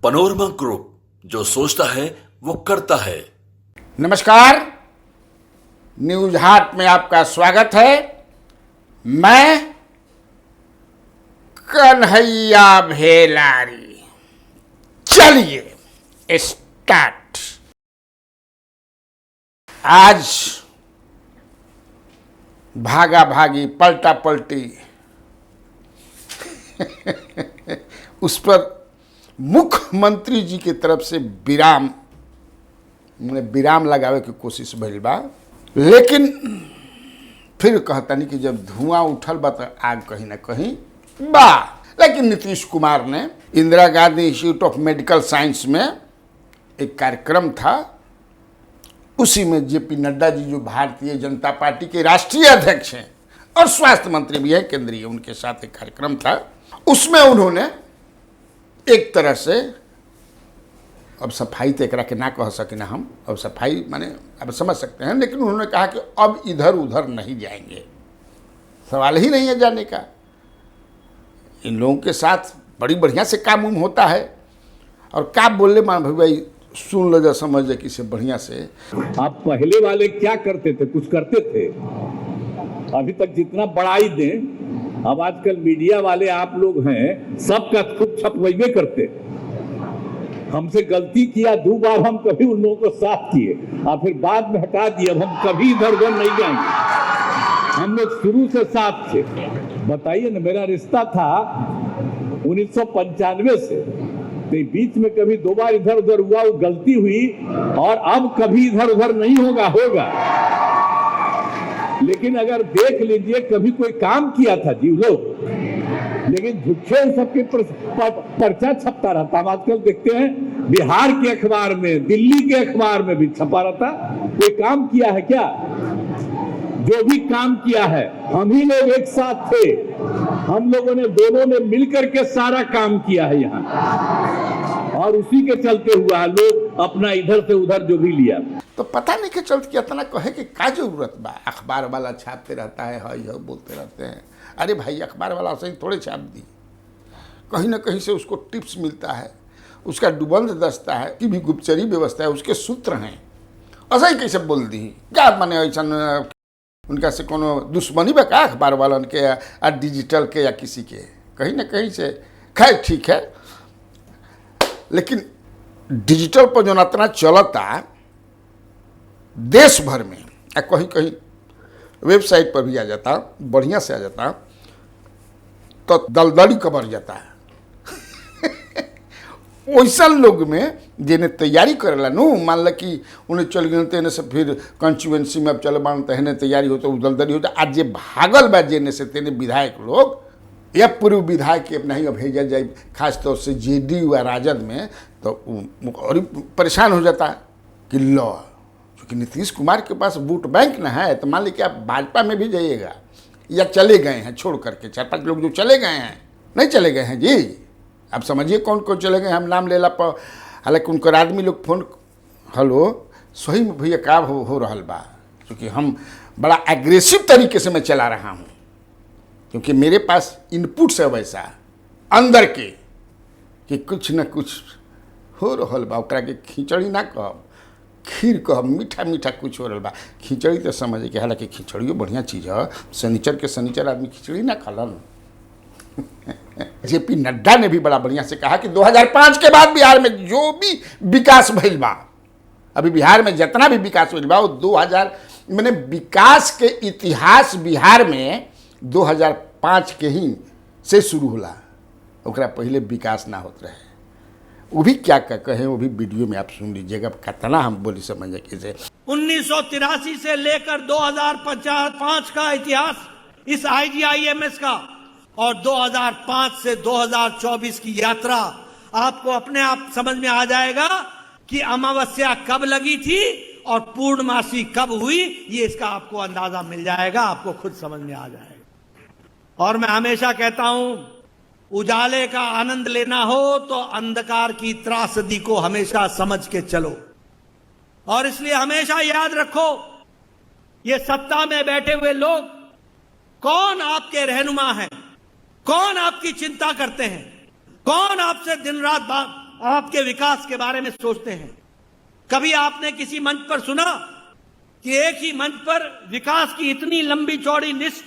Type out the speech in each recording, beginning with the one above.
Panorama group, जो सोचता है वो करता है। नमस्कार, न्यूज हाट में आपका स्वागत है। मैं कन्हैया भेलारी। चलिए स्टार्ट। आज भागा भागी पलटा पलटी उस पर मुख्यमंत्री जी की तरफ से विराम लगावे की कोशिश भइल बा, लेकिन फिर कहता नहीं कि जब धुआं उठल बा तो आग कहीं ना कहीं बा। लेकिन नीतीश कुमार ने Indira Gandhi institute of medical science में एक कार्यक्रम था, उसी में जेपी नड्डा जी जो भारतीय जनता पार्टी के राष्ट्रीय अध्यक्ष हैं और स्वास्थ्य मंत्री भी हैं केंद्रीय, उनके साथ एक कार्यक्रम था। उसमें उन्होंने एक तरह से, अब सफाई तो एकरा के ना कह सके ना हम, अब सफाई माने अब समझ सकते हैं, लेकिन उन्होंने कहा कि अब इधर उधर नहीं जाएंगे, सवाल ही नहीं है जाने का। इन लोगों के साथ बड़ी बढ़िया से काम उम होता है, और क्या बोले मान भाई सुन लो, समझ ले किसे बढ़िया से। आप पहले वाले क्या करते थे? कुछ करते थे? अभी तक जितना बढ़ाई दें, अब आजकल मीडिया वाले आप लोग हैं, सबका खूब छपवाइबे करते। हमसे गलती किया 2 बार, हम कभी उन लोगों को साफ किए और फिर बाद में हटा दिए। अब हम कभी इधर उधर नहीं जाएंगे, हम लोग शुरू से साफ थे। बताइए ना, मेरा रिश्ता था 1995 से, तो बीच में कभी 2 बार इधर उधर हुआ, वो गलती हुई, और अब कभी इधर उधर नहीं होगा। लेकिन अगर देख लीजिए, कभी कोई काम किया था जी लोग, लेकिन झूठे सबके पर्चा छपता रहता। हम आजकल देखते हैं बिहार के अखबार में, दिल्ली के अखबार में भी छपा रहता। कोई काम किया है क्या? जो भी काम किया है, हम ही लोग एक साथ थे, हम लोगों ने दोनों ने मिलकर के सारा काम किया है यहाँ, और उसी के चलते हुआ लोग अपना इधर से उधर जो भी लिया। तो पता नहीं के चलते कितना कहे कि क्या जरूरत बा। अखबार वाला छापते रहता है, हाँ बोलते रहते हैं। अरे भाई, अखबार वाला सही थोड़े छाप दी, कहीं ना कहीं से उसको टिप्स मिलता है, उसका डुबंध दस्ता है कि भी गुप्तचरी व्यवस्था है, उसके सूत्र हैं। ऐसा ही कैसे बोल दी क्या माने? ऐसा उनका से कोनो दुश्मनी बा का अखबार वालन के या डिजिटल के या किसी के? कहीं ना कहीं से खैर ठीक है, लेकिन डिजिटल पर जो इतना चलता देश भर में, या कहीं कहीं वेबसाइट पर भी आ जाता, बढ़िया से आ जाता, तो दलदली कबर जाता है। वैसा लोग में जिन्हें तैयारी करेला नो, मान लो कि उन्हें चल गए तेने से, फिर कंस्टिट्यूएंसी में अब चल मान तहने तैयारी हो तो दलदली होता। आज जे भागल बा जेने से तेने विधायक लोग या पूर्व विधायक के अपना ही भेजा जाए, खासतौर से जेडीयू या राजद में, तो और परेशान हो जाता है कि लो, क्योंकि नीतीश कुमार के पास वोट बैंक ना है, तो मान लीजिए आप भाजपा में भी जाइएगा, या चले गए हैं छोड़ करके 4-5 लोग जो चले गए हैं, नहीं चले गए हैं जी, आप समझिए कौन कौन चले गए। हम नाम लेला पर, हालांकि उनकर आदमी लोग फोन, हेलो सही में भैया का हो रहा बा, क्योंकि हम बड़ा एग्रेसिव तरीके से मैं चला रहा हूँ, क्योंकि मेरे पास इनपुट्स है वैसा अंदर के कि कुछ न कुछ हो रहा बा। ओकरा के खिचड़ी ना कहब, खीर कहब, मीठा मीठा कुछ हो रहा बा। खिचड़ी तो समझे कि हालांकि खिचड़ियो बढ़िया चीज़ है, शनिचर के शनिचर आदमी खिचड़ी ना खलन। जेपी नड्डा ने भी बड़ा बढ़िया से कहा कि 2005 के बाद बिहार में जो भी विकास भइल बा, अभी बिहार में जितना भी विकास भइल बा वो 2000 मैंने विकास के इतिहास बिहार में 2005 के ही से शुरू होला, ओकरा पहले विकास ना होत रहे। वो भी क्या कहे, वो भी वीडियो में आप सुन लीजिएगा, कितना हम बोली समझे कैसे। 1983 से लेकर 2005 का इतिहास इस IGIMS का, और 2005 से 2024 की यात्रा, आपको अपने आप समझ में आ जाएगा कि अमावस्या कब लगी थी और पूर्णमासी कब हुई। ये इसका आपको अंदाजा मिल जाएगा, आपको खुद समझ में आ जाएगा। और मैं हमेशा कहता हूं, उजाले का आनंद लेना हो तो अंधकार की त्रासदी को हमेशा समझ के चलो। और इसलिए हमेशा याद रखो, ये सत्ता में बैठे हुए लोग कौन आपके रहनुमा हैं, कौन आपकी चिंता करते हैं, कौन आपसे दिन रात आपके विकास के बारे में सोचते हैं। कभी आपने किसी मंच पर सुना कि एक ही मंच पर विकास की इतनी लंबी चौड़ी लिस्ट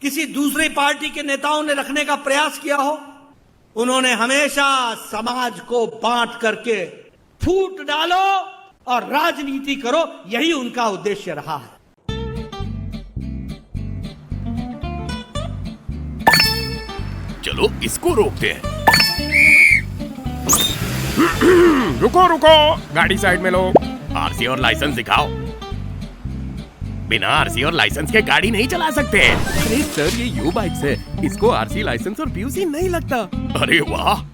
किसी दूसरी पार्टी के नेताओं ने रखने का प्रयास किया हो? उन्होंने हमेशा समाज को बांट करके फूट डालो और राजनीति करो, यही उनका उद्देश्य रहा है। चलो इसको रोकते हैं। रुको रुको, गाड़ी साइड में लो। आरसी और लाइसेंस दिखाओ। बिना आरसी और लाइसेंस के गाड़ी नहीं चला सकते। अरे सर, ये यू बाइक्स है, इसको आरसी लाइसेंस और पीयूसी नहीं लगता। अरे वाह।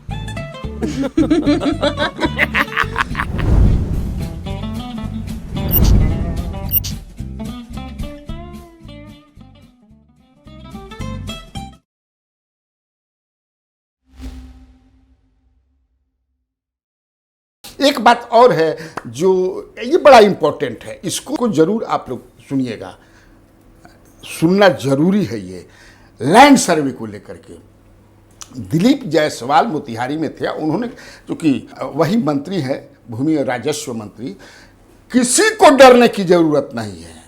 एक बात और है जो ये बड़ा इम्पोर्टेंट है, इसको जरूर आप लोग सुनिएगा, सुनना जरूरी है। ये लैंड सर्वे को लेकर के दिलीप जायसवाल मोतिहारी में थे, उन्होंने, क्योंकि वही मंत्री है, भूमि और राजस्व मंत्री, किसी को डरने की जरूरत नहीं है,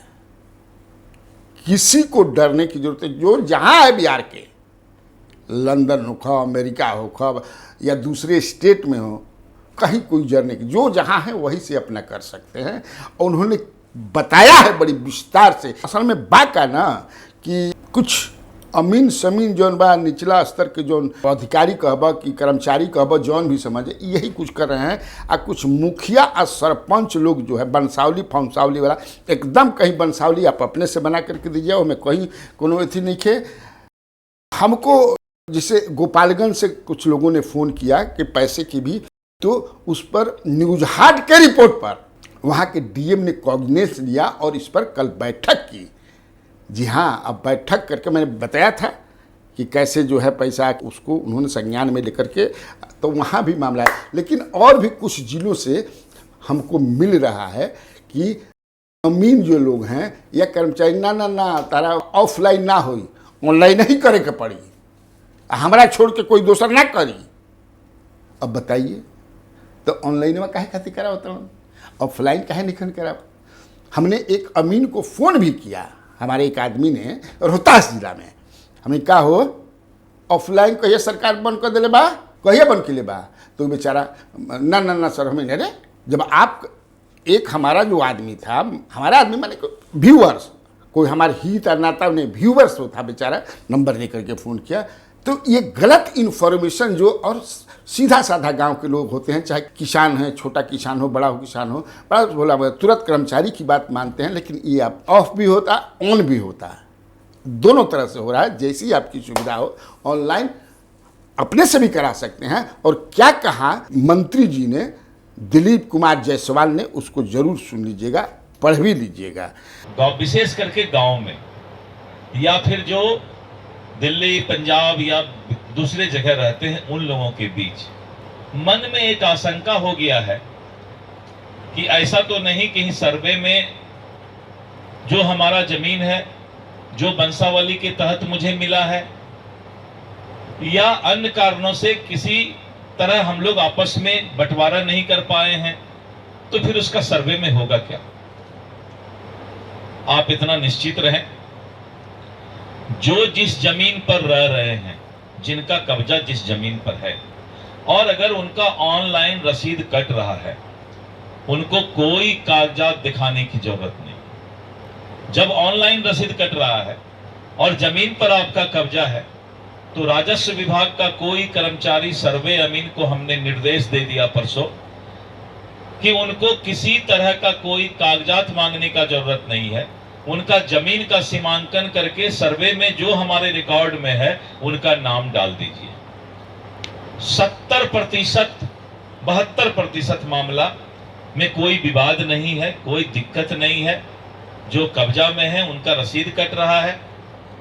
किसी को डरने की जरूरत है। जो जहां है बिहार के, लंदन हो खा, अमेरिका हो खा, या दूसरे स्टेट में हो, कहीं कोई डरने की, जो जहां है वहीं से अपना कर सकते हैं। और उन्होंने बताया है बड़ी विस्तार से। असल में बात का ना कि कुछ अमीन समीन जौन बा, निचला स्तर के जौन अधिकारी कहबा कि कर्मचारी कहबा, जौन भी समझे, यही कुछ कर रहे हैं। और कुछ मुखिया और सरपंच लोग जो है बंसावली फंसावली वाला, एकदम कहीं बंसावली आप अपने से बना करके दीजिए, हमें कहीं कोनो अथी नहीं खे। हमको जैसे गोपालगंज से कुछ लोगों ने फ़ोन किया कि पैसे की भी, तो उस पर न्यूज हाट के रिपोर्ट पर वहाँ के डीएम ने कॉग्निजेंस लिया और इस पर कल बैठक की। जी हाँ, अब बैठक करके मैंने बताया था कि कैसे जो है पैसा, उसको उन्होंने संज्ञान में लेकर के, तो वहाँ भी मामला है। लेकिन और भी कुछ जिलों से हमको मिल रहा है कि अमीन जो लोग हैं या कर्मचारी, ना तारा ऑफलाइन ना होई, ऑनलाइन ही करे के पड़ी, हमारा छोड़ के कोई दूसरा ना करी। अब बताइए, तो ऑनलाइन में काहे खातिर करा होता हूँ, ऑफलाइन काहे नहीं करा? हमने एक अमीन को फ़ोन भी किया, हमारे एक आदमी ने रोहतास जिला में, हमने कहा हो ऑफलाइन कहिए सरकार बंद कर दिले बा, कहिए बंद के लिए बा, तो बेचारा ना सर हमें, अरे जब आप एक हमारा जो आदमी था, हमारा आदमी माने व्यूअर्स, कोई हमारे हित और नाता नहीं, व्यूअर्स था बेचारा, नंबर लेकर के फ़ोन किया। तो ये गलत इन्फॉर्मेशन जो, और सीधा साधा गांव के लोग होते हैं, चाहे किसान हैं, छोटा किसान हो, बड़ा हो किसान हो, बड़ा बोला तुरंत कर्मचारी की बात मानते हैं। लेकिन ये आप ऑफ भी होता, ऑन भी होता, दोनों तरह से हो रहा है। जैसी आपकी सुविधा हो, ऑनलाइन अपने से भी करा सकते हैं। और क्या कहा मंत्री जी ने, दिलीप कुमार जायसवाल ने, उसको जरूर सुन लीजिएगा, पढ़ भी लीजिएगा। विशेष करके गाँव में, या फिर जो दिल्ली, पंजाब या दूसरे जगह रहते हैं, उन लोगों के बीच मन में एक आशंका हो गया है कि ऐसा तो नहीं कहीं सर्वे में जो हमारा जमीन है, जो बंसावली के तहत मुझे मिला है, या अन्य कारणों से किसी तरह हम लोग आपस में बंटवारा नहीं कर पाए हैं, तो फिर उसका सर्वे में होगा क्या? आप इतना निश्चित रहें, जो जिस जमीन पर रह रहे हैं, जिनका कब्जा जिस जमीन पर है, और अगर उनका ऑनलाइन रसीद कट रहा है, उनको कोई कागजात दिखाने की जरूरत नहीं। जब ऑनलाइन रसीद कट रहा है और जमीन पर आपका कब्जा है, तो राजस्व विभाग का कोई कर्मचारी, सर्वे अमीन को हमने निर्देश दे दिया परसों कि उनको किसी तरह का कोई कागजात मांगने का जरूरत नहीं है। उनका जमीन का सीमांकन करके सर्वे में जो हमारे रिकॉर्ड में है उनका नाम डाल दीजिए। 70%, 72% मामला में कोई विवाद नहीं है, कोई दिक्कत नहीं है। जो कब्जा में है उनका रसीद कट रहा है,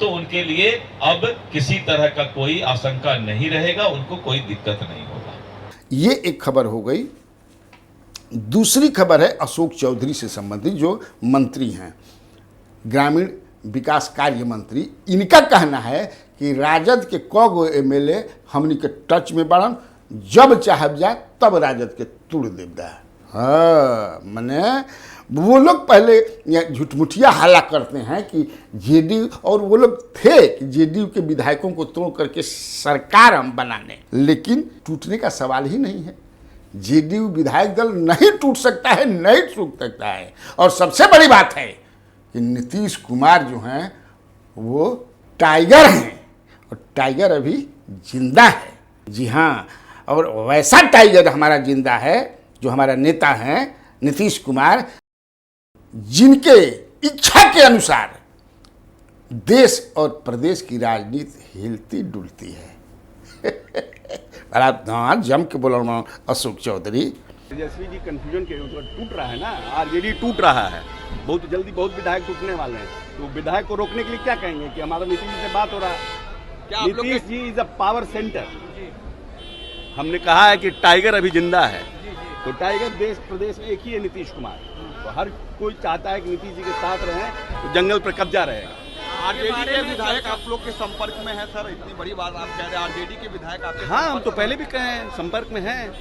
तो उनके लिए अब किसी तरह का कोई आशंका नहीं रहेगा, उनको कोई दिक्कत नहीं होगा। ये एक खबर हो गई। दूसरी खबर है अशोक चौधरी से संबंधित, जो मंत्री हैं, ग्रामीण विकास कार्य मंत्री। इनका कहना है कि राजद के कगो एमएलए हमनी के टच में बढ़न, जब चाहब जा तब राजद के तुड़ देवदा। हाँ, मने वो लोग पहले झूठमुठिया हल्ला करते हैं कि जेडीयू, और वो लोग थे कि जेडीयू के विधायकों को तोड़ करके सरकार हम बनाने, लेकिन टूटने का सवाल ही नहीं है। जेडीयू विधायक दल नहीं टूट सकता है, नहीं टूट सकता है। और सबसे बड़ी बात है कि नीतीश कुमार जो हैं वो टाइगर हैं, और टाइगर अभी जिंदा है। जी हाँ, और वैसा टाइगर हमारा जिंदा है जो हमारा नेता हैं नीतीश कुमार, जिनके इच्छा के अनुसार देश और प्रदेश की राजनीति हिलती डुलती है। बड़ा जम के बोला अशोक चौधरी। तेजस्वी जी कंफ्यूजन के टूट रहा है ना, आरजेडी टूट रहा है, बहुत जल्दी बहुत विधायक टूटने वाले हैं। तो विधायक को रोकने के लिए क्या कहेंगे कि हमारा नीतीश जी से बात हो रहा है। Nitish ji is a power centre. हमने कहा है कि टाइगर अभी जिंदा है, तो टाइगर देश प्रदेश में एक ही है, नीतीश कुमार। तो हर कोई चाहता है कि नीतीश जी के साथ रहें, तो जंगल पर कब्जा रहेगा। आरजेडी के विधायक आप लोग के संपर्क में है सर, इतनी बड़ी बात आप कह रहे हैं, आरजेडी के विधायक आपके हाँ, हम तो पहले भी कहे हैं संपर्क में हैं।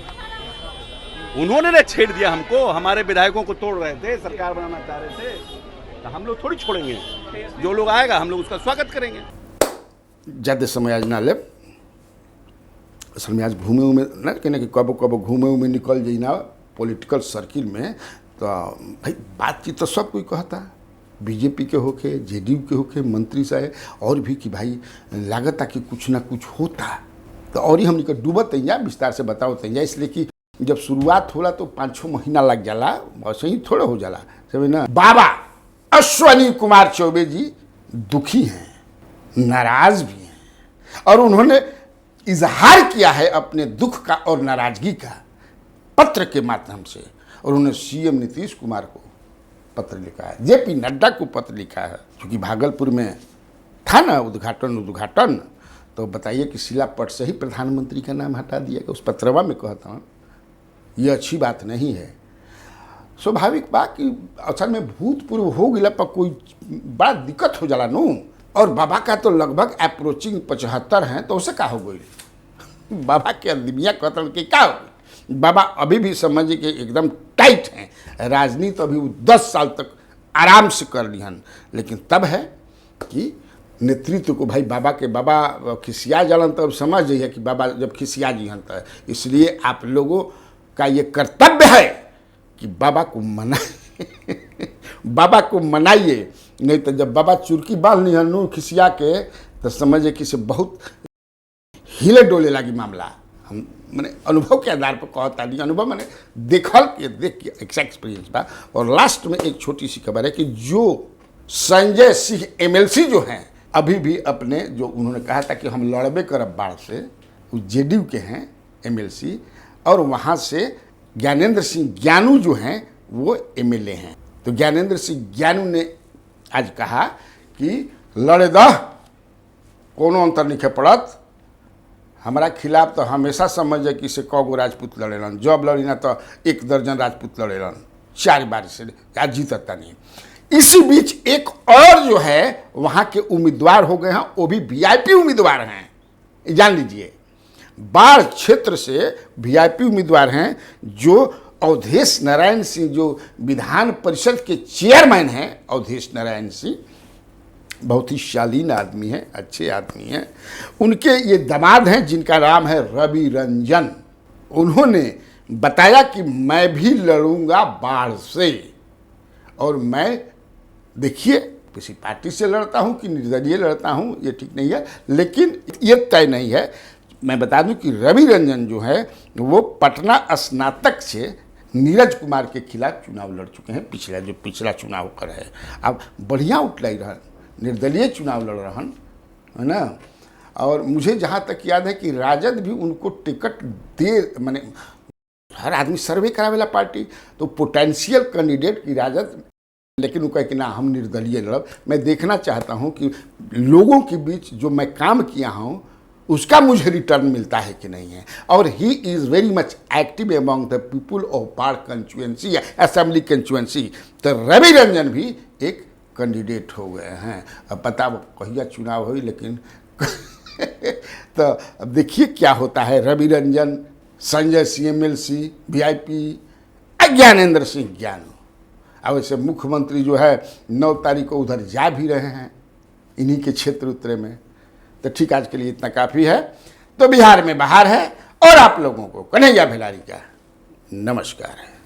उन्होंने ना छेड़ दिया हमको, हमारे विधायकों को तोड़ रहे थे, सरकार बनाना चाह रहे थे, तो हम लोग थोड़ी छोड़ेंगे। जो लोग आएगा हम लोग उसका स्वागत करेंगे। ज़्यादा समय आज ना ले, असल में आज घूमे उमे ना कहने कि कब कब घूमे उमे निकल जाई ना पॉलिटिकल सर्किल में, तो भाई बातचीत तो सब कोई कहता, बीजेपी के होके, जेडीयू के होके, मंत्री साहब और भी कि भाई लागता कि कुछ ना कुछ होता। तो और ही हमने डूबत तैया विस्तार से बताओ तैया, इसलिए कि जब शुरुआत होला तो 5-6 महीना लग जाला, वैसे ही थोड़ा हो जाला समझ ना। बाबा अश्वनी कुमार चौबे जी दुखी हैं, नाराज भी हैं, और उन्होंने इजहार किया है अपने दुख का और नाराजगी का पत्र के माध्यम से, और उन्होंने सीएम नीतीश कुमार को पत्र लिखा है, जेपी नड्डा को पत्र लिखा है। क्योंकि भागलपुर में था ना उद्घाटन, तो बताइए कि शिलापट से ही प्रधानमंत्री का नाम हटा दिया गया। उस पत्रवा में कहता हूँ ये अच्छी बात नहीं है। स्वाभाविक बात कि असल में भूतपूर्व हो गया पर कोई बड़ा दिक्कत हो जाला नू। और बाबा का तो लगभग अप्रोचिंग 75 हैं, तो उसे क्या हो गई बाबा के अदमिया कतल के क्या हो गई। बाबा अभी भी समझिए कि एकदम टाइट हैं, राजनीति अभी 10 साल तक आराम से कर लिहन। लेकिन तब है कि नेतृत्व को भाई बाबा खिसिया जलन, तब समझ जाइए कि बाबा जब खिसिया जिहन तो, इसलिए आप लोगों का ये कर्तव्य है कि बाबा को मनाइए, नहीं तो जब बाबा चुरकी बांध लिहन खिसिया के, तो समझिए कि से बहुत हिले डोले लगी मामला। हम मैंने अनुभव के आधार पर कहता नहीं, अनुभव मैंने देख के एक्सपीरियंस बा। और लास्ट में एक छोटी सी खबर है कि जो संजय सिंह एमएलसी जो हैं, अभी भी अपने जो उन्होंने कहा था कि हम लड़बे करब बाढ़ से, वो जेडीयू के हैं एमएलसी, और वहाँ से ज्ञानेंद्र सिंह ज्ञानू जो हैं वो एमएलए हैं। तो ज्ञानेंद्र सिंह ज्ञानू ने आज कहा कि लड़े दह कोनो अंतर नहीं पड़त, हमारा खिलाफ तो हमेशा समझे कि से कगो राजपूत लड़ेलन, जब लड़ी ना तो 1 दर्जन राजपूत लड़ेलन, 4 बार से आज जीतता नहीं। इसी बीच एक और जो है वहाँ के उम्मीदवार हो गए हैं, वो भी वीआईपी उम्मीदवार हैं, जान लीजिए। बाढ़ क्षेत्र से वीआईपी उम्मीदवार हैं, जो अवधेश नारायण सिंह, जो विधान परिषद के चेयरमैन हैं, अवधेश नारायण सिंह बहुत ही शालीन आदमी हैं, अच्छे आदमी हैं। उनके ये दामाद हैं जिनका नाम है रवि रंजन। उन्होंने बताया कि मैं भी लड़ूंगा बाढ़ से, और मैं देखिए किसी पार्टी से लड़ता हूं कि निर्दलीय लड़ता हूं ये ठीक नहीं है, लेकिन ये तय नहीं है। मैं बता दूं कि रवि रंजन जो है वो पटना स्नातक से नीरज कुमार के खिलाफ चुनाव लड़ चुके हैं, पिछला चुनाव कर है। अब बढ़िया उठलाई रहा, निर्दलीय चुनाव लड़ रहन है ना। और मुझे जहाँ तक याद है कि राजद भी उनको टिकट दे, माने हर आदमी सर्वे करावेला पार्टी, तो पोटेंशियल कैंडिडेट की राजद, लेकिन वो कहे कि ना हम निर्दलीय लड़ब। मैं देखना चाहता हूँ कि लोगों के बीच जो मैं काम किया हूँ उसका मुझे रिटर्न मिलता है कि नहीं है। और he is very much active among the people of बाढ़ कंस्टिट्यूएंसी या असेंबली कंस्टिट्यूएंसी। तो रवि रंजन भी एक कैंडिडेट हो गए हैं। अब पता कहिया चुनाव हुई, लेकिन तो अब देखिए क्या होता है। Ravi Ranjan Sanjay CMLC VIP, Gyanendra Singh Gyanu. अब वैसे मुख्यमंत्री जो है 9 तारीख को उधर जा भी रहे हैं, इन्हीं के क्षेत्र उत्तरे में। तो ठीक, आज के लिए इतना काफ़ी है। तो बिहार में बहार है और आप लोगों को कन्हैया भेलारी का नमस्कार है।